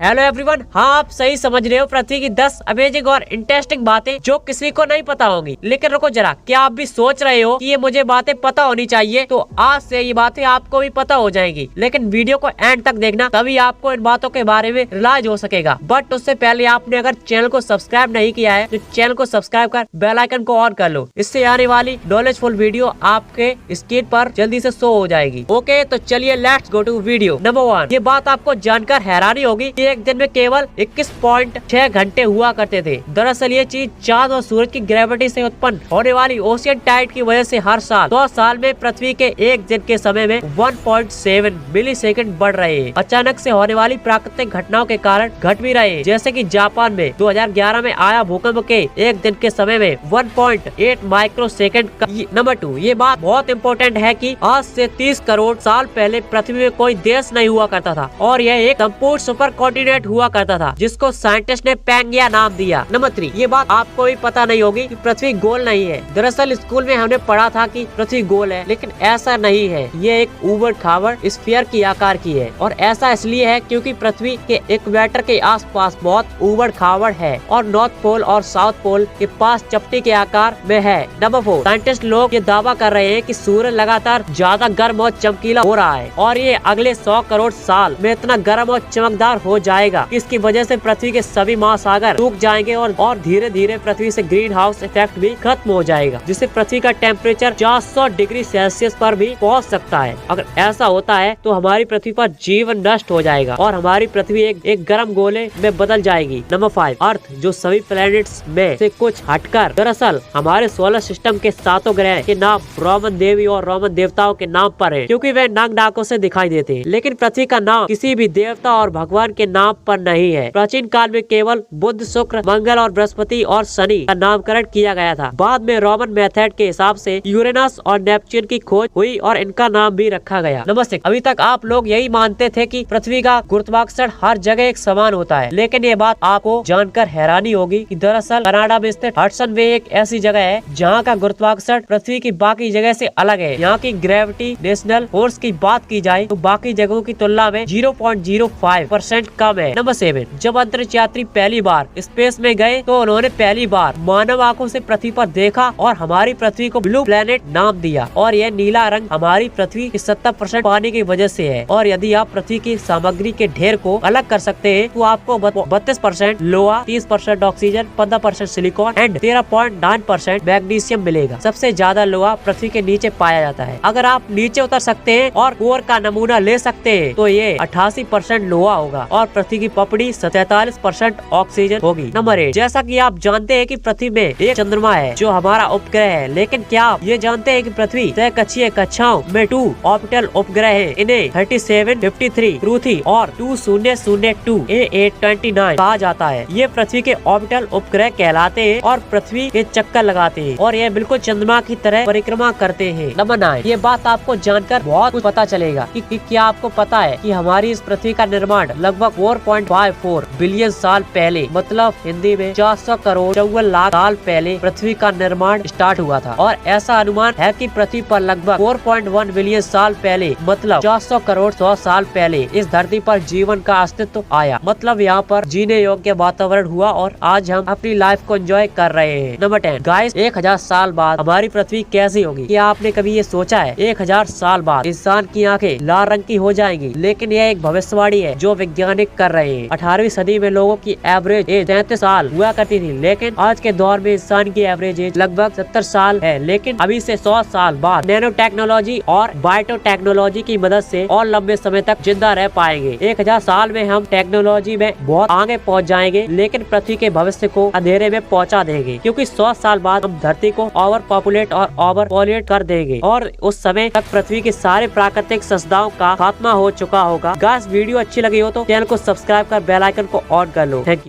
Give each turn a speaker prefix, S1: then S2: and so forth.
S1: Hello everyone, हाँ आप सही समझ रहे हो। पृथ्वी की 10 अमेजिंग और इंटरेस्टिंग बातें जो किसी को नहीं पता होंगी। लेकिन रुको जरा, क्या आप भी सोच रहे हो कि ये मुझे बातें पता होनी चाहिए? तो आज से ये बातें आपको भी पता हो जाएंगी। लेकिन वीडियो को एंड तक देखना, तभी आपको इन बातों के बारे में रियलाइज हो सकेगा। बट उससे पहले आपने अगर चैनल को सब्सक्राइब नहीं किया है तो चैनल को सब्सक्राइब कर बेल आइकन को ऑन कर लो। इससे आने वाली नॉलेजफुल वीडियो आपके स्क्रीन पर जल्दी से शो हो जाएगी। ओके, तो चलिए let's go to video number 1। ये बात आपको जानकर हैरानी होगी कि एक दिन में केवल 21.6 घंटे हुआ करते थे। दरअसल ये चीज चांद और सूरज की ग्रेविटी से उत्पन्न होने वाली ओशियन टाइड की वजह से हर साल 100 साल में पृथ्वी के एक दिन के समय में 1.7 मिलीसेकंड बढ़ रहे हैं। अचानक से होने वाली प्राकृतिक घटनाओं के कारण घट भी रहे हैं, जैसे कि जापान में 2011 में आया भूकंप के एक दिन के समय में 1.8 माइक्रो सेकेंड। नंबर 2, ये बात बहुत इम्पोर्टेंट है कि आज से 30 करोड़ साल पहले पृथ्वी में कोई देश नहीं हुआ करता था और यह एक संपूर्ण सुपर कॉन्टिनेंट हुआ करता था, जिसको साइंटिस्ट ने पैंगिया नाम दिया। नंबर 3, ये बात आपको भी पता नहीं होगी कि पृथ्वी गोल नहीं है। दरअसल स्कूल में हमने पढ़ा था कि पृथ्वी गोल है, लेकिन ऐसा नहीं है। ये एक ऊबड़ खाबड़ स्फीयर की आकार की है और ऐसा इसलिए है क्योंकि पृथ्वी के इक्वेटर के आसपास बहुत ऊबड़ खाबड़ है और नॉर्थ पोल और साउथ पोल के पास चपटी के आकार में है। नंबर 4, साइंटिस्ट लोग ये दावा कर रहे हैं कि सूर्य लगातार ज्यादा गर्म और चमकीला हो रहा है और ये अगले 100 करोड़ साल में इतना गर्म और चमकदार हो जाएगा। इसकी वजह से पृथ्वी के सभी महासागर सूख जाएंगे और धीरे धीरे पृथ्वी से ग्रीन हाउस इफेक्ट भी खत्म हो जाएगा, जिससे पृथ्वी का टेम्परेचर 400 डिग्री सेल्सियस पर भी पहुंच सकता है। अगर ऐसा होता है तो हमारी पृथ्वी पर जीवन नष्ट हो जाएगा और हमारी पृथ्वी एक गर्म गोले में बदल जाएगी। नंबर 5, अर्थ जो सभी प्लैनेट्स में से कुछ हटकर दरअसल हमारे सोलर सिस्टम के 7 ग्रह के नाम रोमन देवी और रोमन देवताओं के नाम पर है, क्योंकि वे नंग नाकों से दिखाई देते हैं। लेकिन पृथ्वी का नाम किसी भी देवता और भगवान के नाम पर नहीं है। प्राचीन काल में केवल बुध, शुक्र, मंगल और बृहस्पति और शनि का नामकरण किया गया था। बाद में रोमन मेथड के हिसाब से यूरेनस और नेपच्यून की खोज हुई और इनका नाम भी रखा गया। नंबर 6, अभी तक आप लोग यही मानते थे कि पृथ्वी का गुरुत्वाकर्षण हर जगह एक समान होता है, लेकिन ये बात आपको जानकर हैरानी होगी कि दरअसल कनाडा में स्थित हडसन वे एक ऐसी जगह है जहाँ का गुरुत्वाकर्षण पृथ्वी की बाकी जगह से अलग है। यहाँ की ग्रेविटेशनल फोर्स की बात की जाए तो बाकी जगहों की तुलना में 0.05% कम है। नंबर 7, जब अंतरिक्ष यात्री पहली बार स्पेस में गए तो उन्होंने पहली बार मानव आंखों से पृथ्वी पर देखा और हमारी पृथ्वी को ब्लू प्लेनेट नाम दिया। और यह नीला रंग हमारी पृथ्वी की 70% पानी की वजह से है। और यदि आप पृथ्वी की सामग्री के ढेर को अलग कर सकते हैं तो आपको 32% लोहा, 30% ऑक्सीजन, 15% सिलिकॉन एंड 13.9% मैग्नीशियम मिलेगा। सबसे ज्यादा लोहा पृथ्वी के नीचे पाया जाता है। अगर आप नीचे उतर सकते हैं और कोर का नमूना ले सकते हैं तो ये 88% लोहा होगा और पृथ्वी की पपड़ी 43% ऑक्सीजन होगी। नंबर 8, जैसा कि आप जानते हैं कि पृथ्वी में एक चंद्रमा है जो हमारा उपग्रह है, लेकिन क्या आप ये जानते हैं कि पृथ्वी सहकक्षीय कक्षाओं में 2 ऑर्बिटल उपग्रह है। इन्हें 37, 53, पृथ्वी और 2002 A829 कहा जाता है। ये पृथ्वी के ऑर्बिटल उपग्रह कहलाते हैं और पृथ्वी के चक्कर लगाते हैं और ये बिल्कुल चंद्रमा की तरह परिक्रमा करते हैं। नंबर 9, ये बात आपको जानकर बहुत कुछ पता चलेगा कि क्या आपको पता है कि हमारी इस पृथ्वी का निर्माण लगभग 4.54 बिलियन साल पहले, मतलब हिंदी में 400 करोड़ 54 लाख साल पहले पृथ्वी का निर्माण स्टार्ट हुआ था। और ऐसा अनुमान है कि पृथ्वी पर लगभग 4.1 बिलियन साल पहले, मतलब 400 करोड़ 100 साल पहले इस धरती पर जीवन का अस्तित्व आया। मतलब यहाँ पर जीने योग्य वातावरण हुआ और आज हम अपनी लाइफ को एंजॉय कर रहे हैं। नंबर 10, गाइस 1000 साल बाद हमारी पृथ्वी कैसी होगी? क्या आपने कभी ये सोचा है? 1000 साल बाद इंसान की आंखें लाल रंग की हो जाएंगी। लेकिन यह एक भविष्यवाणी है जो वैज्ञानिक कर रहे हैं। 18वीं सदी में लोगों की एवरेज एज 33 साल हुआ करती थी, लेकिन आज के दौर में इंसान की एवरेज एज लगभग 70 साल है। लेकिन अभी से 100 साल बाद नैनो टेक्नोलॉजी और बायो टेक्नोलॉजी की मदद से और लंबे समय तक जिंदा रह पाएंगे। 1000 साल में हम टेक्नोलॉजी में बहुत आगे पहुंच जाएंगे, लेकिन पृथ्वी के भविष्य को अंधेरे में पहुंचा देंगे, क्योंकि 100 साल बाद हम धरती को ओवर पॉपुलेट और ओवर पॉल्यूट कर देंगे और उस समय तक पृथ्वी के सारे प्राकृतिक संसाधनों का खात्मा हो चुका होगा। गाइस, वीडियो अच्छी लगी हो तो चैनल को सब्सक्राइब कर बेल आइकन को ऑन कर लो। Thank you.